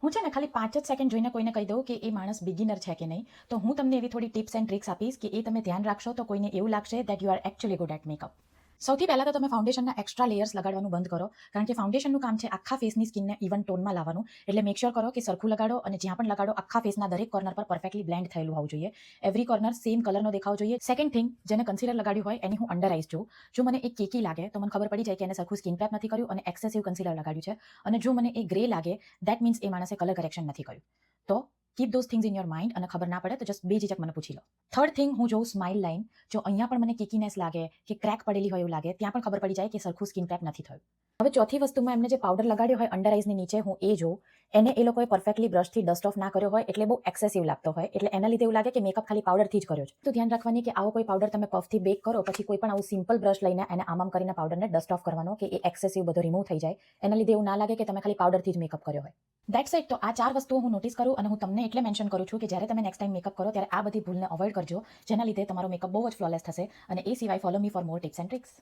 હું છે ને ખાલી 5 જ સેકન્ડ જોઈને કોઈને કહી દઉં કે એ માણસ બિગિનર છે કે નહીં, તો હું તમને એવી થોડી ટિપ્સ એન્ડ ટ્રિક્સ આપીશ કે એ તમે ધ્યાન રાખશો તો કોઈને એવું લાગશે that you are actually good at makeup. સૌથી પહેલાં તો તમે ફાઉન્ડેશનના એક્સ્ટ્રા લેયર્સ લગાડવાનું બંધ કરો, કારણ કે ફાઉન્ડેશનનું કામ છે આખા ફેસની સ્કિનને ઇવન ટોનમાં લાવવાનું. એટલે મેક શ્યોર કરો કે સરખું લગાડો અને જ્યાં પણ લગાડો આખા ફેસના દરેક કોર્નર પર પરફેક્ટલી બ્લેન્ડ થયેલું હોવું જોઈએ. એવરી કોર્નર સેમ કલરનો દેખાવો જોઈએ. સેકન્ડ થિંગ, જેને કન્સીલર લગાડ્યું હોય એની હું અંડર આઈઝ જોઉં. જો મને એ કેકી લાગે તો મને ખબર પડી જાય કે એને સરખું સ્કિન પ્રેપ નથી કર્યું અને એક્સેસિવ કન્સીલર લગાડ્યું છે. અને જો મને એ ગ્રે લાગે દેટ મીન્સ એ માણસે કલર કરેક્શન નથી કર્યું. તો keep those things in your mind, અને ખબર ના પડે તો જસ્ટ બે ઝીઝક મને પૂછી લો. થર્ડ થિંગ, હું જોઉં સ્માઇલ લાઇન. જો અહીંયા પણ મને કેકીનેસ લાગે કે ક્રેક પડેલી હોય એવું લાગે, ત્યાં પણ ખબર પડી જાય કે સરખું સ્કિન પ્રેપ નથી થયું. હવે ચોથી વસ્તુમાં એમને જે પાવડર લગાડ્યો હોય અંડર આઈઝની નીચે, હું એ જોઉં. એને એ લોકોએ પરફેક્ટલી બ્રશથી ડસ્ટ ઓફ ના કર્યો હોય, એટલે બહુ એક્સેસિવ લાગતો હોય, એટલે એના લીધે એવું લાગે કે મેકઅપ ખાલી પાવડરથી જ કર્યો છે. તો ધ્યાન રાખવાની કે આવો કોઈ પાવડર તમે પફથી બેક કરો પછી કોઈ પણ આવું સિમ્પલ બ્રશ લઈને એને આમ કરીને પાવડરને ડસ્ટ ઓફ કરવાનો કે એ એક્સેસિવ બધો રિમૂવ થઈ જાય. એના લીધે એવું ના લાગે કે તમે ખાલી પાવડરથી જ મેકઅપ કર્યો હોય. That's it. તો આ 4 વસ્તુઓ હું નોટિસ કરું અને હું તમને એટલે મેન્શન કરું છું કે જ્યારે તમે નેક્સ્ટ ટાઈમ મેકઅપ કરો ત્યારે આ બધી ભૂલને અવોઇડ કરજો, જેના લીધે તમારો મેકઅપ બહુ જ ફ્લોલેસ થશે. અને એ સિવાય follow me for more tips and tricks.